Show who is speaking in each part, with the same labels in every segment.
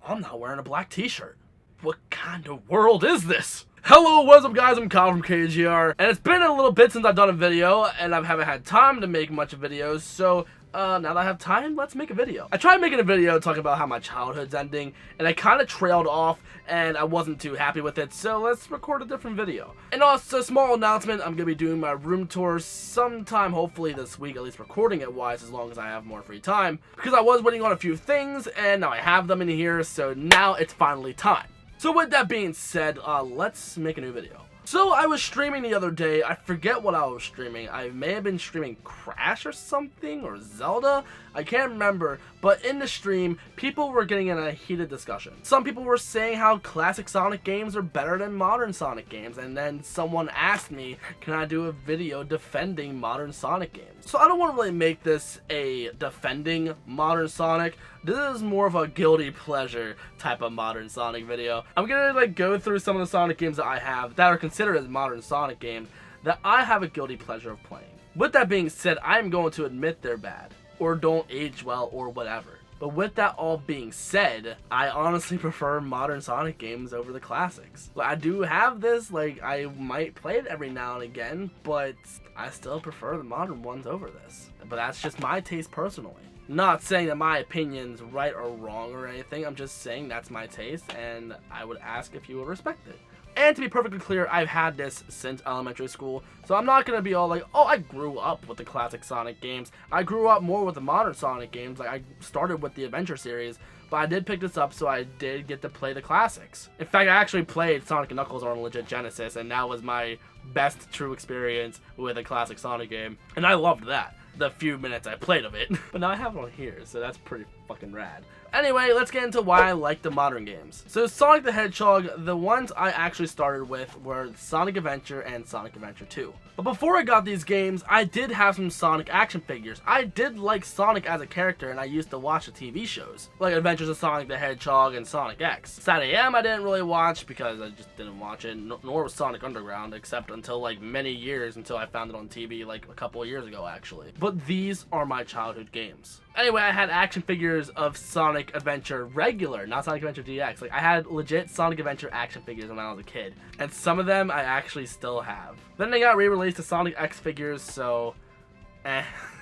Speaker 1: I'm not wearing a black t-shirt. What kind of world is this? Hello, what's up guys, I'm Kyle from KGR, and it's been a little bit since I've done a video, and I haven't had time to make much of videos, so now that I have time, let's make a video. I tried making a video talking about how my childhood's ending, and I kind of trailed off, and I wasn't too happy with it, so let's record a different video. And also, a small announcement, I'm going to be doing my room tour sometime, hopefully this week, at least recording it wise, as long as I have more free time, because I was waiting on a few things, and now I have them in here, so now it's finally time. So with that being said, let's make a new video. So I was streaming the other day. I forget what I was streaming. I may have been streaming Crash or something, or Zelda. I can't remember. But in the stream, people were getting in a heated discussion. Some people were saying how classic Sonic games are better than modern Sonic games. And then someone asked me, can I do a video defending modern Sonic games? So I don't want to really make this a defending modern Sonic. This is more of a guilty pleasure type of modern Sonic video. I'm gonna go through some of the Sonic games that I have that are considered as modern Sonic games that I have a guilty pleasure of playing. With that being said, I'm going to admit they're bad, or don't age well, or whatever. But with that all being said, I honestly prefer modern Sonic games over the classics. I do have this, I might play it every now and again, but I still prefer the modern ones over this. But that's just my taste personally. Not saying that my opinion's right or wrong or anything, I'm just saying that's my taste, and I would ask if you would respect it. And to be perfectly clear, I've had this since elementary school, so I'm not going to be all like, oh, I grew up with the classic Sonic games. I grew up more with the modern Sonic games. I started with the Adventure series, but I did pick this up, so I did get to play the classics. In fact, I actually played Sonic & Knuckles on a legit Genesis, and that was my best true experience with a classic Sonic game, and I loved that. The few minutes I played of it. But now I have it on here, so that's pretty fucking rad. Anyway, let's get into why I like the modern games. So Sonic the Hedgehog, the ones I actually started with were Sonic Adventure and Sonic Adventure 2. But before I got these games, I did have some Sonic action figures. I did like Sonic as a character, and I used to watch the TV shows, like Adventures of Sonic the Hedgehog and Sonic X. Saturday AM I didn't really watch because I just didn't watch it, nor was Sonic Underground, except until many years until I found it on TV a couple of years ago actually. But these are my childhood games. Anyway, I had action figures of Sonic Adventure regular, not Sonic Adventure DX. I had legit Sonic Adventure action figures when I was a kid, and some of them I actually still have. Then they got re-released to Sonic X figures, so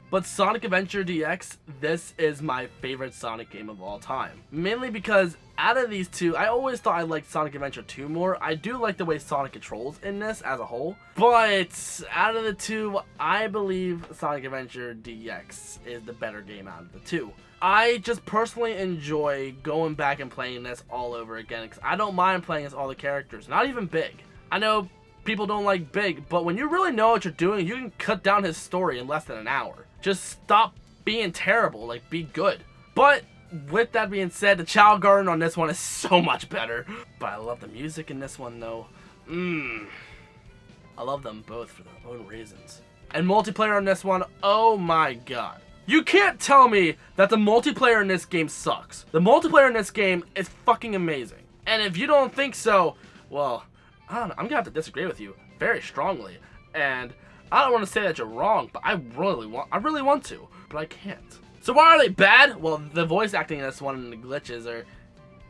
Speaker 1: But Sonic Adventure DX, this is my favorite Sonic game of all time. Mainly because out of these two, I always thought I liked Sonic Adventure 2 more. I do like the way Sonic controls in this as a whole. But out of the two, I believe Sonic Adventure DX is the better game out of the two. I just personally enjoy going back and playing this all over again, because I don't mind playing as all the characters, not even Big. I know people don't like Big, but when you really know what you're doing, you can cut down his story in less than an hour. Just stop being terrible, be good. But with that being said, the Child Garden on this one is so much better. But I love the music in this one though. I love them both for their own reasons. And multiplayer on this one, oh my god. You can't tell me that the multiplayer in this game sucks. The multiplayer in this game is fucking amazing. And if you don't think so, well, I don't know, I'm gonna have to disagree with you very strongly. And I don't want to say that you're wrong, but I really want to, but I can't. So why are they bad? Well, the voice acting in this one and the glitches are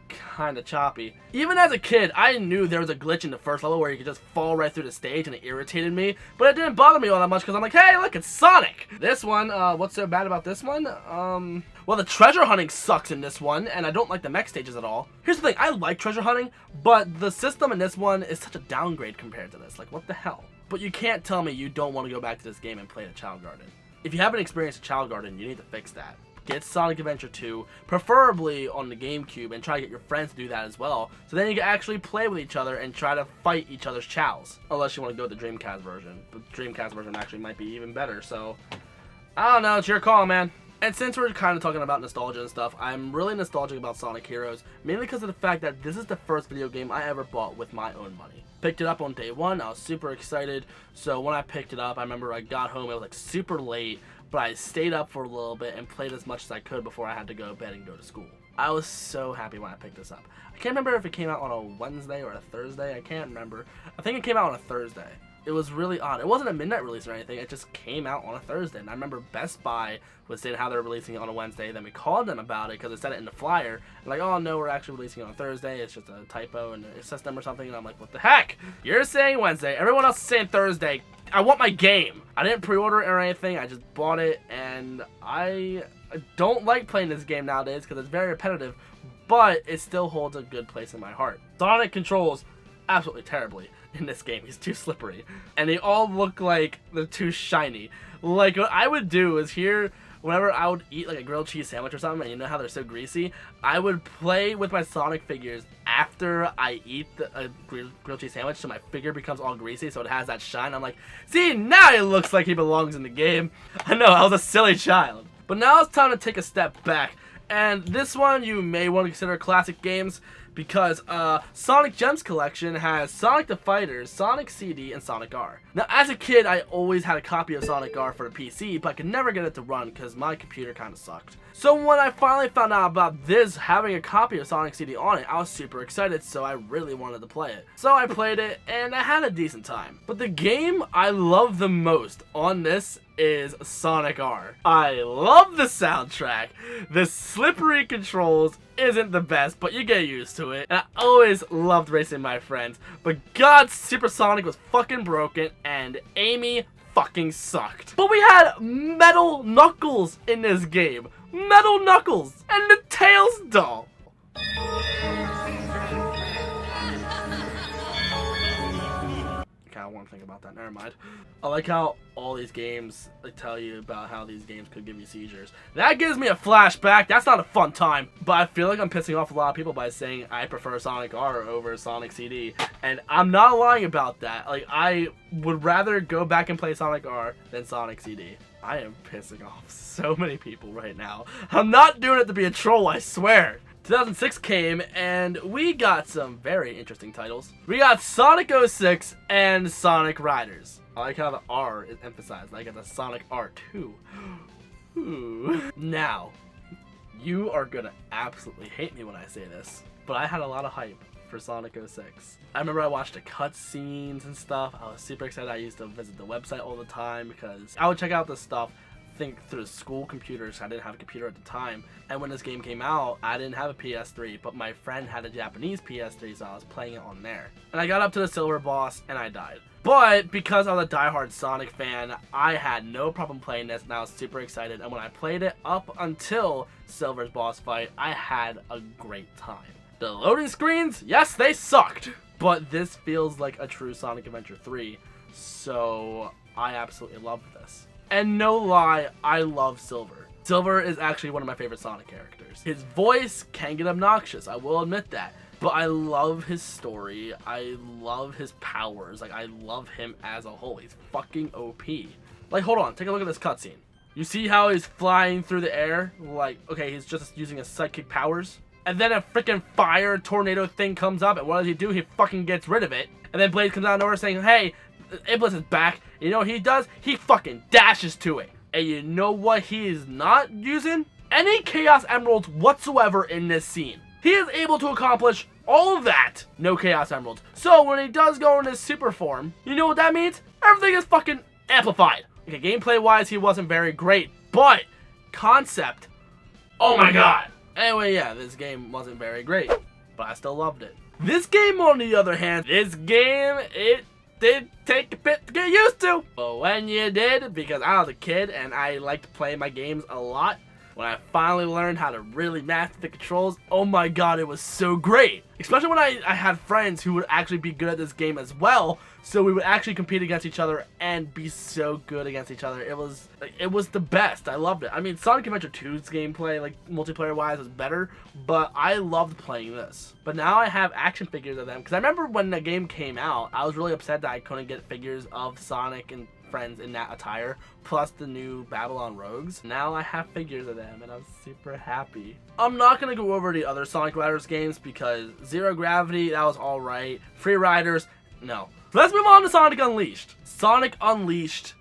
Speaker 1: kind of choppy. Even as a kid, I knew there was a glitch in the first level where you could just fall right through the stage, and it irritated me, but it didn't bother me all that much because I'm like, hey, look, it's Sonic! This one, what's so bad about this one? Well, the treasure hunting sucks in this one, and I don't like the mech stages at all. Here's the thing, I like treasure hunting, but the system in this one is such a downgrade compared to this. What the hell? But you can't tell me you don't want to go back to this game and play the Child Garden. If you haven't experienced a Child Garden, you need to fix that. Get Sonic Adventure 2, preferably on the GameCube, and try to get your friends to do that as well, so then you can actually play with each other and try to fight each other's chows. Unless you want to go with the Dreamcast version. But the Dreamcast version actually might be even better, so I don't know, it's your call, man. And since we're kind of talking about nostalgia and stuff, I'm really nostalgic about Sonic Heroes, mainly because of the fact that this is the first video game I ever bought with my own money. Picked it up on day one, I was super excited, so when I picked it up, I remember I got home, it was super late, but I stayed up for a little bit and played as much as I could before I had to go to bed and go to school. I was so happy when I picked this up. I can't remember if it came out on a Wednesday or a Thursday, I can't remember. I think it came out on a Thursday. It was really odd. It wasn't a midnight release or anything. It just came out on a Thursday. And I remember Best Buy was saying how they're releasing it on a Wednesday. Then we called them about it because they said it in the flyer. And like, oh no, we're actually releasing it on Thursday. It's just a typo in the system or something. And I'm like, what the heck? You're saying Wednesday. Everyone else is saying Thursday. I want my game. I didn't pre-order it or anything. I just bought it. And I don't like playing this game nowadays because it's very repetitive. But it still holds a good place in my heart. Sonic controls absolutely terribly in this game. He's too slippery, and they all look like they're too shiny. Like, what I would do is here, whenever I would eat like a grilled cheese sandwich or something, and you know how they're so greasy, I would play with my Sonic figures after I eat the grilled cheese sandwich, so my figure becomes all greasy, so it has that shine. I'm like, see, now it looks like he belongs in the game. I know, I was a silly child. But now it's time to take a step back, and this one you may want to consider classic games, because Sonic Gems Collection has Sonic the Fighters, Sonic CD, and Sonic R. Now, as a kid, I always had a copy of Sonic R for the PC, but I could never get it to run because my computer kind of sucked. So when I finally found out about this having a copy of Sonic CD on it, I was super excited, so I really wanted to play it. So I played it, and I had a decent time. But the game I love the most on this is Sonic R. I love the soundtrack. The slippery controls isn't the best, but you get used to it. And I always loved racing my friends, but God, Super Sonic was fucking broken, and Amy fucking sucked. But we had Metal Knuckles in this game. Metal Knuckles and the Tails doll. I want to think about that. Never mind. I like how all these games, they tell you about how these games could give you seizures. That gives me a flashback. That's not a fun time. But I feel like I'm pissing off a lot of people by saying I prefer Sonic R over Sonic CD. And I'm not lying about that. Like, I would rather go back and play Sonic R than Sonic CD. I am pissing off so many people right now. I'm not doing it to be a troll, I swear. 2006 came, and we got some very interesting titles. We got Sonic 06 and Sonic Riders. I like how the R is emphasized, like at the Sonic R2. Ooh. Now, you are gonna absolutely hate me when I say this, but I had a lot of hype for Sonic 06. I remember I watched the cutscenes and stuff. I was super excited. I used to visit the website all the time because I would check out this stuff through school computers. I didn't have a computer at the time, and when this game came out, I didn't have a PS3, but my friend had a Japanese PS3, so I was playing it on there. And I got up to the silver boss and I died. But because I was a diehard Sonic fan, I had no problem playing this, and I was super excited. And when I played it up until Silver's boss fight, I had a great time. The loading screens, yes, they sucked, but this feels like a true Sonic Adventure 3, so I absolutely loved this. And no lie, I love Silver. Silver is actually one of my favorite Sonic characters. His voice can get obnoxious, I will admit that. But I love his story, I love his powers, like I love him as a whole. He's fucking OP. Like, hold on, take a look at this cutscene. You see how he's flying through the air? Like, okay, he's just using his psychic powers. And then a freaking fire tornado thing comes up, and what does he do? He fucking gets rid of it. And then Blaze comes out of nowhere saying, hey, Iblis is back. You know what he does? He fucking dashes to it. And you know what he is not using? Any Chaos Emeralds whatsoever in this scene. He is able to accomplish all of that. No Chaos Emeralds. So when he does go in his super form, you know what that means? Everything is fucking amplified. Okay, gameplay wise, he wasn't very great, but concept, oh my god. Anyway, yeah, this game wasn't very great, but I still loved it. This game, on the other hand, it did take a bit to get used to. But when you did, because I was a kid and I liked playing my games a lot, when I finally learned how to really master the controls, oh my god, it was so great. Especially when I had friends who would actually be good at this game as well, so we would actually compete against each other and be so good against each other. It was the best. I loved it. I mean, Sonic Adventure 2's gameplay, like multiplayer wise, was better, but I loved playing this. But now I have action figures of them, because I remember when the game came out, I was really upset that I couldn't get figures of Sonic and friends in that attire, plus the new Babylon Rogues. Now I have figures of them, and I'm super happy. I'm not going to go over the other Sonic Riders games, because Zero Gravity, that was alright. Free Riders, no. Let's move on to Sonic Unleashed. Sonic Unleashed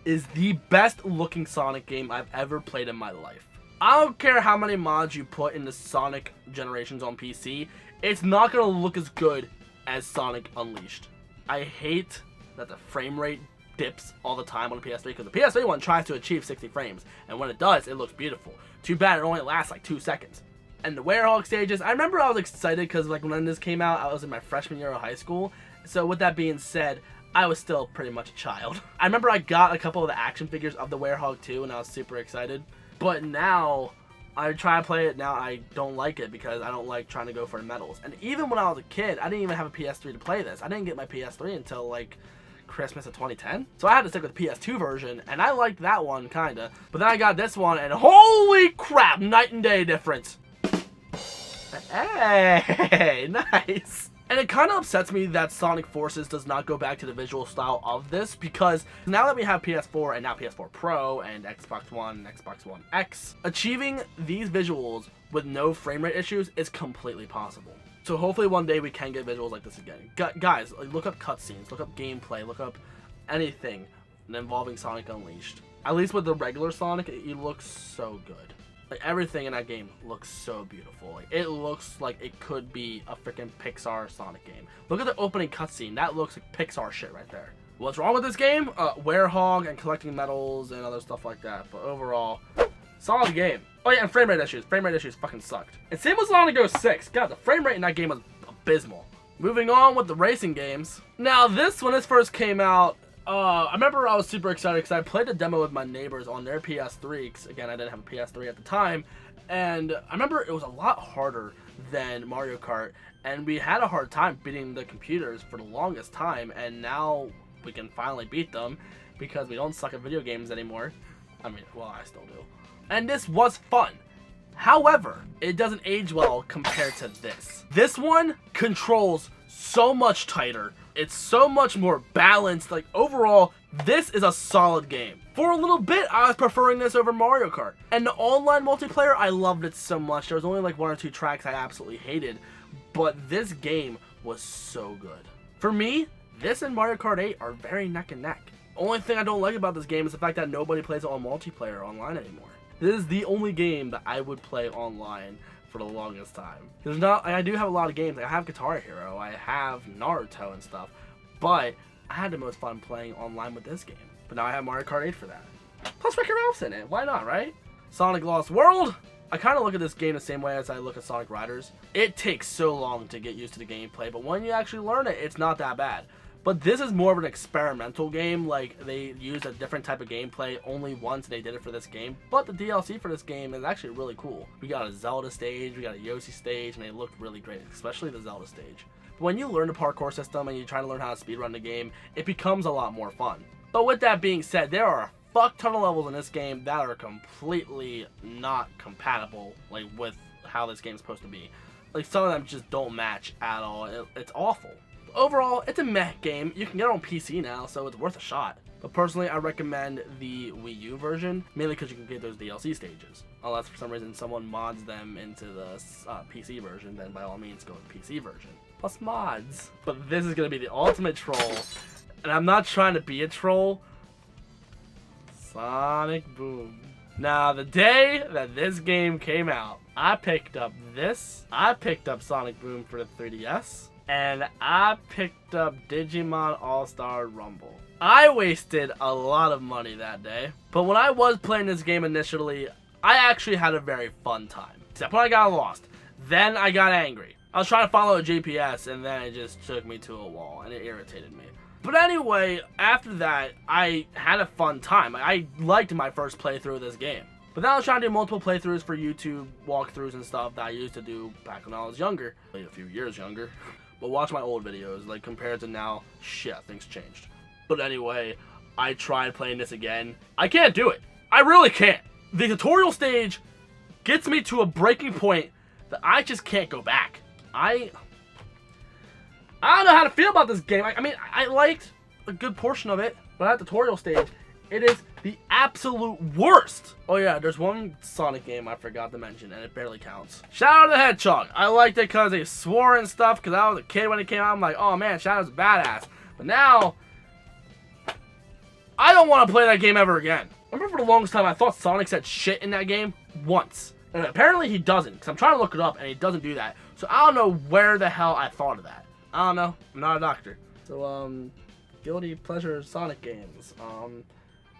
Speaker 1: is the best looking Sonic game I've ever played in my life. I don't care how many mods you put in the Sonic generations on PC, it's not going to look as good as Sonic Unleashed. I hate that the frame rate dips all the time on the PS3, because the PS3 one tries to achieve 60 frames, and when it does, it looks beautiful. Too bad it only lasts like 2 seconds. And the Werehog stages, I remember I was excited because like when this came out, I was in my freshman year of high school. So with that being said, I was still pretty much a child. I remember I got a couple of the action figures of the Werehog 2, and I was super excited. But now, I try to play it now, I don't like it because I don't like trying to go for the medals. And even when I was a kid, I didn't even have a PS3 to play this. I didn't get my PS3 until like Christmas of 2010. So I had to stick with the PS2 version, and I liked that one kinda. But then I got this one, and holy crap, night and day difference. Hey, nice. And it kind of upsets me that Sonic Forces does not go back to the visual style of this, because now that we have PS4 and now PS4 Pro and Xbox One and Xbox One X, achieving these visuals with no frame rate issues is completely possible. So hopefully one day we can get visuals like this again. Guys, look up cutscenes, look up gameplay, look up anything involving Sonic Unleashed. At least with the regular Sonic, it looks so good. Like, everything in that game looks so beautiful. Like, it looks like it could be a freaking Pixar Sonic game. Look at the opening cutscene. That looks like Pixar shit right there. What's wrong with this game? Werehog and collecting medals and other stuff like that. But overall, solid game. Oh yeah, and frame rate issues. Frame rate issues fucking sucked. And same with Sonic 06. God, the frame rate in that game was abysmal. Moving on with the racing games. Now this, when this first came out, I remember I was super excited because I played a demo with my neighbors on their PS3. 'Cause again, I didn't have a PS3 at the time. And I remember it was a lot harder than Mario Kart. And we had a hard time beating the computers for the longest time. And now we can finally beat them because we don't suck at video games anymore. I mean, well, I still do. And this was fun. However, it doesn't age well compared to this. This one controls so much tighter. It's so much more balanced. Like, overall, this is a solid game. For a little bit, I was preferring this over Mario Kart. And the online multiplayer, I loved it so much. There was only like 1 or 2 tracks I absolutely hated. But this game was so good. For me, this and Mario Kart 8 are very neck and neck. Only thing I don't like about this game is the fact that nobody plays it on multiplayer online anymore. This is the only game that I would play online for the longest time. There's not, I do have a lot of games. I have Guitar Hero, I have Naruto and stuff, but I had the most fun playing online with this game. But now I have Mario Kart 8 for that. Plus Wreck-It Ralph's in it. Why not, right? Sonic Lost World. I kind of look at this game the same way as I look at Sonic Riders. It takes so long to get used to the gameplay, but when you actually learn it, it's not that bad. But this is more of an experimental game. Like, they used a different type of gameplay only once, and they did it for this game. But the DLC for this game is actually really cool. We got a Zelda stage, we got a Yoshi stage, and they looked really great, especially the Zelda stage. But when you learn the parkour system and you try to learn how to speedrun the game, it becomes a lot more fun. But with that being said, there are a fuck ton of levels in this game that are completely not compatible, like, with how this game's supposed to be. Like, some of them just don't match at all. It's awful. Overall, it's a meh game. You can get it on PC now, so it's worth a shot. But personally, I recommend the Wii U version, mainly because you can get those DLC stages. Unless for some reason someone mods them into the PC version, then by all means go with the PC version. Plus mods. But this is going to be the ultimate troll. And I'm not trying to be a troll. Sonic Boom. Now, the day that this game came out, I picked up this. I picked up Sonic Boom for the 3DS. And I picked up Digimon All-Star Rumble. I wasted a lot of money that day. But when I was playing this game initially, I actually had a very fun time. Except when I got lost. Then I got angry. I was trying to follow a GPS and then it just took me to a wall and it irritated me. But anyway, after that, I had a fun time. I liked my first playthrough of this game. But then I was trying to do multiple playthroughs for YouTube walkthroughs and stuff that I used to do back when I was younger. Like a few years younger. But watch my old videos, like, compared to now, shit, things changed. But anyway, I tried playing this again. I can't do it. I really can't. The tutorial stage gets me to a breaking point that I just can't go back. I don't know how to feel about this game. I mean, I liked a good portion of it, but at the tutorial stage, it is the absolute worst. Oh yeah, there's one Sonic game I forgot to mention, and it barely counts. Shadow the Hedgehog. I liked it because they swore and stuff, because I was a kid when it came out. I'm like, oh man, Shadow's badass. But now, I don't want to play that game ever again. I remember for the longest time, I thought Sonic said shit in that game once. And apparently he doesn't, because I'm trying to look it up, and he doesn't do that. So I don't know where the hell I thought of that. I don't know. I'm not a doctor. So, guilty pleasure Sonic games.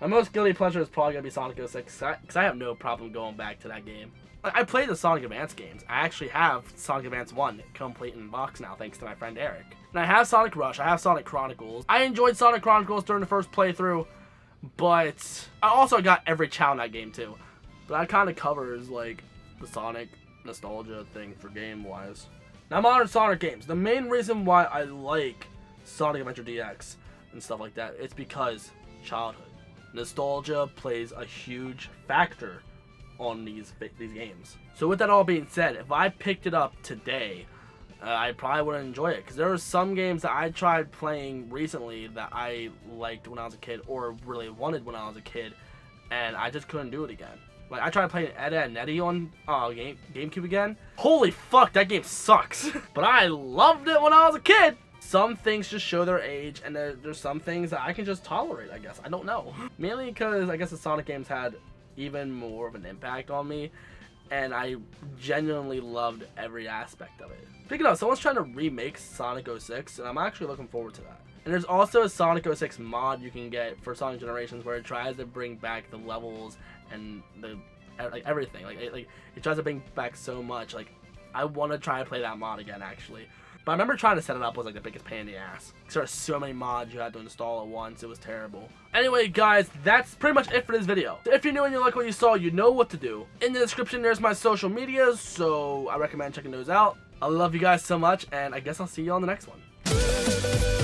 Speaker 1: My most guilty pleasure is probably gonna be Sonic 06, because I have no problem going back to that game. I played the Sonic Advance games. I actually have Sonic Advance 1 complete in box now, thanks to my friend Eric. And I have Sonic Rush, I have Sonic Chronicles. I enjoyed Sonic Chronicles during the first playthrough, but I also got every Chow in that game too. But that kind of covers, like, the Sonic nostalgia thing for game-wise. Now, modern Sonic games. The main reason why I like Sonic Adventure DX and stuff like that, it's because childhood. Nostalgia plays a huge factor on these games. So with that all being said, if I picked it up today, I probably wouldn't enjoy it, because there were some games that I tried playing recently that I liked when I was a kid, or really wanted when I was a kid, and I just couldn't do it again. Like, I tried playing Ed, Edd n Eddy on GameCube again. Holy fuck, that game sucks. But I loved it when I was a kid. Some things just show their age, and there's some things that I can just tolerate, I guess. I don't know. Mainly because I guess the Sonic games had even more of an impact on me, and I genuinely loved every aspect of it. Speaking of, someone's trying to remake Sonic 06, and I'm actually looking forward to that. And there's also a Sonic 06 mod you can get for Sonic Generations, where it tries to bring back the levels and the everything. Like it tries to bring back so much. Like, I want to try to play that mod again, actually. But I remember trying to set it up was like the biggest pain in the ass, because there are so many mods you had to install at once. It was terrible. Anyway, guys, that's pretty much it for this video. So if you're new and you like what you saw, you know what to do. In the description, there's my social medias, so I recommend checking those out. I love you guys so much, and I guess I'll see you on the next one.